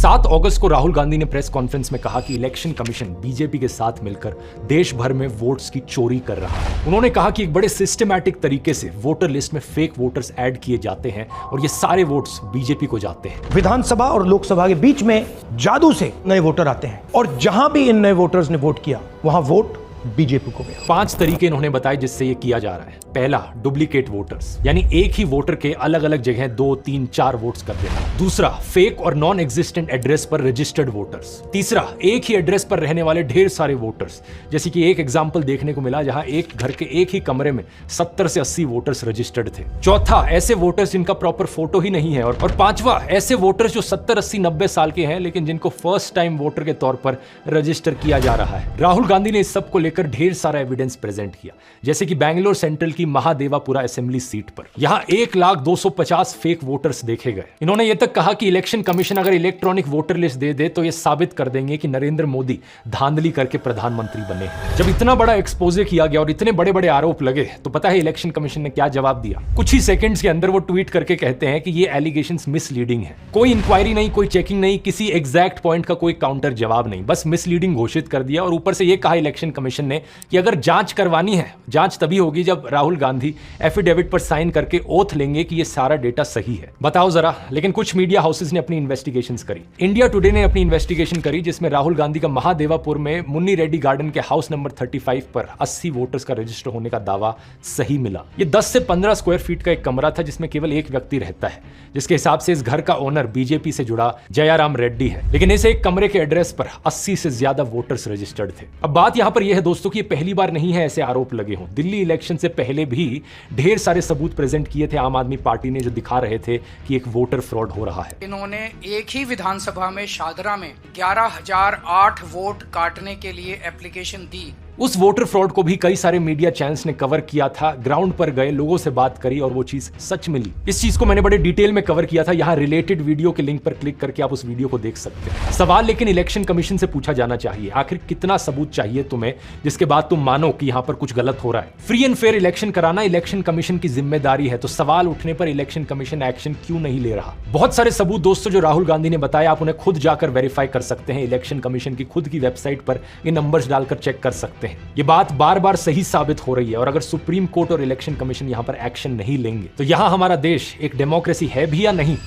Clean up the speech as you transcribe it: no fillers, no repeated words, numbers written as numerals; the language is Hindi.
7 अगस्त को राहुल गांधी ने प्रेस कॉन्फ्रेंस में कहा कि इलेक्शन कमीशन बीजेपी के साथ मिलकर देश भर में वोट्स की चोरी कर रहा है। उन्होंने कहा कि एक बड़े सिस्टमैटिक तरीके से वोटर लिस्ट में फेक वोटर्स ऐड किए जाते हैं और ये सारे वोट्स बीजेपी को जाते हैं। विधानसभा और लोकसभा के बीच में जादू से नए वोटर आते हैं और जहां भी इन नए वोटर्स ने वोट किया वहां वोट बीजेपी को गया। 5 तरीके इन्होंने बताए जिससे ये किया जा रहा है। पहला, डुप्लीकेट वोटर्स, यानी एक ही वोटर के अलग अलग जगह 2, 3, 4 वोट्स कर देना। दूसरा, फेक और नॉन एग्जिस्टेंट एड्रेस पर रजिस्टर्ड वोटर्स। तीसरा, एक ही एड्रेस पर रहने वाले ढेर सारे वोटर्स, जैसे कि एक एग्जाम्पल देखने को मिला जहां एक घर के एक ही कमरे में 70 से 80 वोटर्स रजिस्टर्ड थे। चौथा, ऐसे वोटर्स जिनका प्रॉपर फोटो ही नहीं है। और पांचवा, ऐसे वोटर्स जो 70, 80, 90 साल के हैं लेकिन जिनको फर्स्ट टाइम वोटर के तौर पर रजिस्टर किया जा रहा है। राहुल गांधी ने इस सब को लेकर ढेर सारा एविडेंस प्रेजेंट किया, जैसे कि बैंगलोर सेंट्रल की महादेवापुरा असेंबली सीट पर यहां 1,250,000 फेक वोटर्स देखे गए। इन्होंने यह तक कहा कि इलेक्शन कमीशन अगर इलेक्ट्रॉनिक वोटर लिस्ट दे दे तो यह साबित कर देंगे कि नरेंद्र मोदी धांधली करके प्रधानमंत्री बने हैं। जब इतना बड़ा एक्सपोजे किया गया और इतने बड़े बड़े आरोप लगे तो पता है इलेक्शन कमीशन ने क्या जवाब दिया? कुछ ही सेकंड्स के अंदर वो ट्वीट करके कहते हैं कि ये एलिगेशंस मिसलीडिंग है। कोई इंक्वायरी नहीं, कोई चेकिंग नहीं, किसी एग्जैक्ट पॉइंट का कोई काउंटर जवाब नहीं, बस मिसलीडिंग घोषित कर दिया। और ऊपर से यह कहा इलेक्शन कमीशन ने कि अगर जांच करवानी है, जांच तभी होगी जब राहुल गांधी एफिडेविट पर साइन करके ओथ लेंगे कि ये सारा डेटा सही है। बताओ जरा। लेकिन कुछ मीडिया हाउसेस ने अपनी इन्वेस्टिगेशंस करी। इंडिया टुडे ने अपनी इन्वेस्टिगेशन करी जिसमें राहुल गांधी का महादेवापुर में मुन्नी रेड्डी गार्डन के हाउस नंबर 35 पर 80 वोटर्स का रजिस्टर होने का दावा सही मिला। ये 10 से 15 स्क्वायर फीट का एक कमरा था जिसमें केवल एक व्यक्ति रहता है, जिसके हिसाब से इस घर का ओनर बीजेपी से जुड़ा जयाराम रेड्डी है। लेकिन इस एक कमरे के एड्रेस पर 80 से ज्यादा वोटर्स रजिस्टर्ड थे। अब बात यहां पर यह है दोस्तों कि पहली बार नहीं है ऐसे आरोप लगे हों। दिल्ली इलेक्शन से पहले भी ढेर सारे सबूत प्रेजेंट किए थे आम आदमी पार्टी ने, जो दिखा रहे थे कि एक वोटर फ्रॉड हो रहा है। इन्होंने एक ही विधानसभा में शादरा में 11,008 वोट काटने के लिए एप्लीकेशन दी। उस वोटर फ्रॉड को भी कई सारे मीडिया चैनल्स ने कवर किया था, ग्राउंड पर गए, लोगों से बात करी और वो चीज सच मिली। इस चीज को मैंने बड़े डिटेल में कवर किया था। यहाँ रिलेटेड वीडियो के लिंक पर क्लिक करके आप उस वीडियो को देख सकते हैं। सवाल लेकिन इलेक्शन कमीशन से पूछा जाना चाहिए, आखिर कितना सबूत चाहिए तुम्हें जिसके बाद तुम मानो कि यहाँ पर कुछ गलत हो रहा है। फ्री एंड फेयर इलेक्शन कराना इलेक्शन कमीशन की जिम्मेदारी है, तो सवाल उठने पर इलेक्शन कमीशन एक्शन क्यों नहीं ले रहा? बहुत सारे सबूत दोस्तों जो राहुल गांधी ने बताया, आप उन्हें खुद जाकर वेरीफाई कर सकते हैं। इलेक्शन कमीशन की खुद की वेबसाइट पर ये नंबर्स डालकर चेक कर सकते हैं। ये बात बार बार सही साबित हो रही है और अगर सुप्रीम कोर्ट और इलेक्शन कमीशन यहां पर एक्शन नहीं लेंगे तो यहां हमारा देश एक डेमोक्रेसी है भी या नहीं?